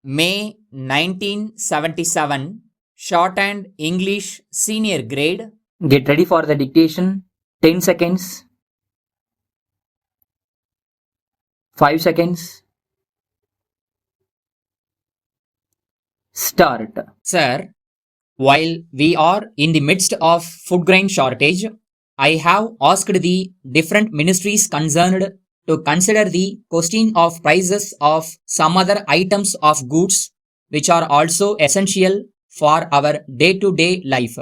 May 1977, Shorthand English Senior Grade. Get ready for the dictation. 10 seconds. 5 seconds. Start. Sir, while we are in the midst of food grain shortage, I have asked the different ministries concerned to consider the question of prices of some other items of goods which are also essential for our day-to-day life.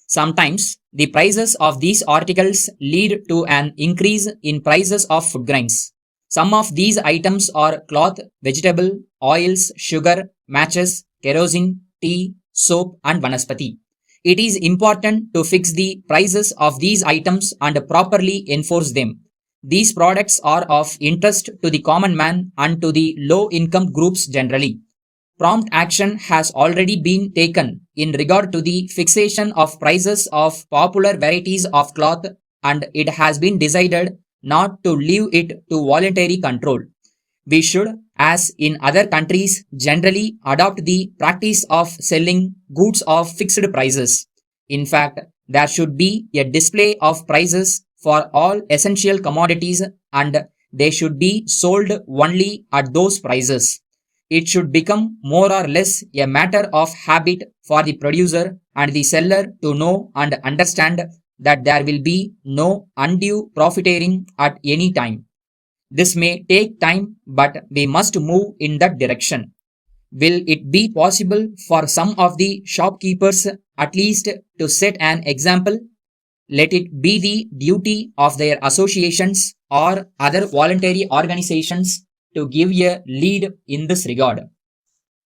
Sometimes the prices of these articles lead to an increase in prices of food grains. Some of these items are cloth, vegetable, oils, sugar, matches, kerosene, tea, soap and vanaspati. It is important to fix the prices of these items and properly enforce them. These products are of interest to the common man and to the low-income groups generally. Prompt action has already been taken in regard to the fixation of prices of popular varieties of cloth, and it has been decided not to leave it to voluntary control. We should, as in other countries, generally adopt the practice of selling goods of fixed prices. In fact, there should be a display of prices for all essential commodities and they should be sold only at those prices. It should become more or less a matter of habit for the producer and the seller to know and understand that there will be no undue profiteering at any time. This may take time, but we must move in that direction. Will it be possible for some of the shopkeepers at least to set an example? Let it be the duty of their associations or other voluntary organizations to give a lead in this regard.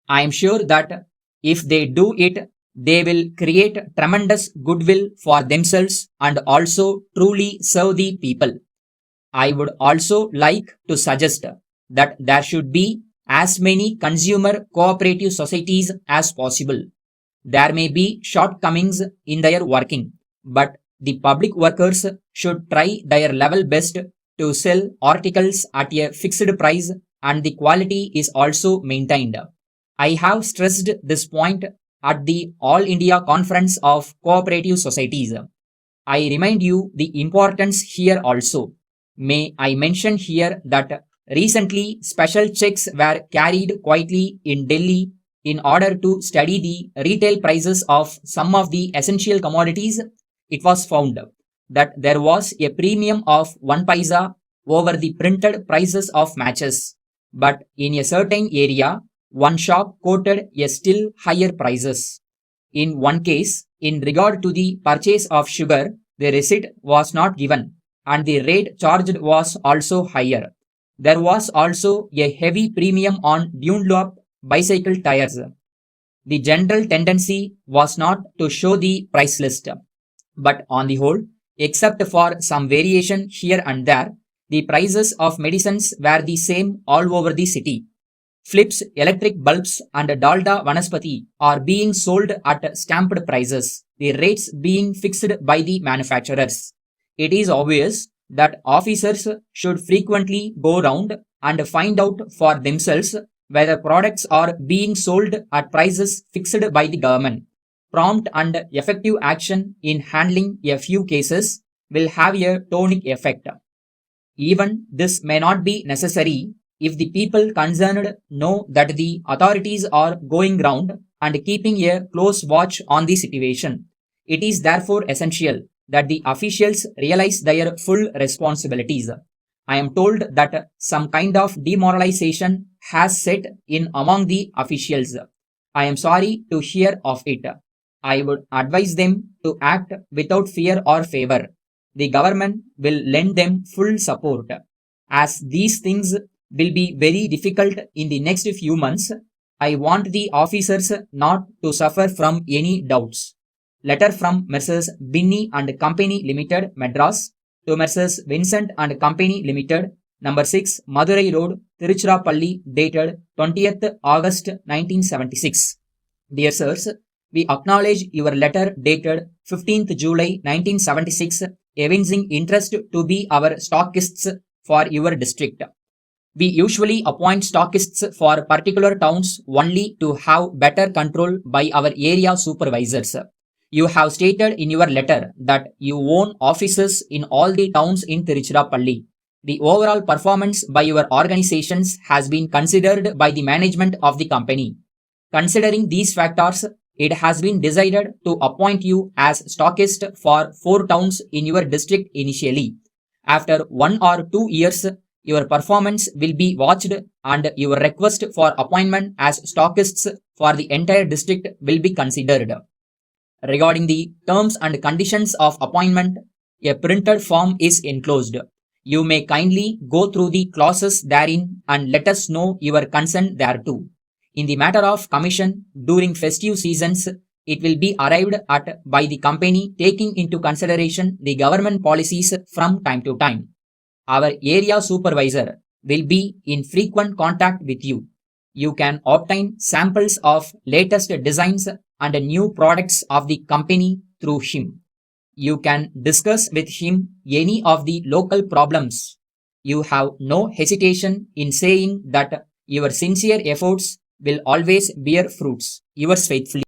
I am sure that if they do it, they will create tremendous goodwill for themselves and also truly serve the people. I would also like to suggest that there should be as many consumer cooperative societies as possible. There may be shortcomings in their working, but the public workers should try their level best to sell articles at a fixed price and the quality is also maintained. I have stressed this point at the All India Conference of Cooperative Societies. I remind you the importance here also. May I mention here that recently special checks were carried quietly in Delhi in order to study the retail prices of some of the essential commodities. It was found that there was a premium of 1 paisa over the printed prices of matches. But in a certain area, one shop quoted a still higher prices. In one case, in regard to the purchase of sugar, the receipt was not given and the rate charged was also higher. There was also a heavy premium on Dunlop bicycle tires. The general tendency was not to show the price list, but on the whole, except for some variation here and there, the prices of medicines were the same all over the city. Philips electric bulbs and Dalda Vanaspati are being sold at stamped prices, the rates being fixed by the manufacturers. It is obvious that officers should frequently go round and find out for themselves whether products are being sold at prices fixed by the government. Prompt and effective action in handling a few cases will have a tonic effect. Even this may not be necessary if the people concerned know that the authorities are going round and keeping a close watch on the situation. It is therefore essential that the officials realize their full responsibilities. I am told that some kind of demoralization has set in among the officials. I am sorry to hear of it. I would advise them to act without fear or favor. The government will lend them full support. As these things will be very difficult in the next few months, I want the officers not to suffer from any doubts. Letter from Messrs. Binney and Company Limited, Madras, to Messrs. Vincent and Company Limited, number 6, Madurai Road, Tiruchirappalli, dated 20th August 1976. Dear sirs, we acknowledge your letter dated 15th July 1976, evincing interest to be our stockists for your district. We usually appoint stockists for particular towns only to have better control by our area supervisors. You have stated in your letter that you own offices in all the towns in Tiruchirappalli. The overall performance by your organizations has been considered by the management of the company. Considering these factors, it has been decided to appoint you as stockist for 4 towns in your district initially. After 1 or 2 years, your performance will be watched and your request for appointment as stockists for the entire district will be considered. Regarding the terms and conditions of appointment, a printed form is enclosed. You may kindly go through the clauses therein and let us know your consent thereto. In the matter of commission, during festive seasons, it will be arrived at by the company taking into consideration the government policies from time to time. Our area supervisor will be in frequent contact with you. You can obtain samples of latest designs and new products of the company through him. You can discuss with him any of the local problems. You have no hesitation in saying that your sincere efforts will always bear fruits. Yours faithfully.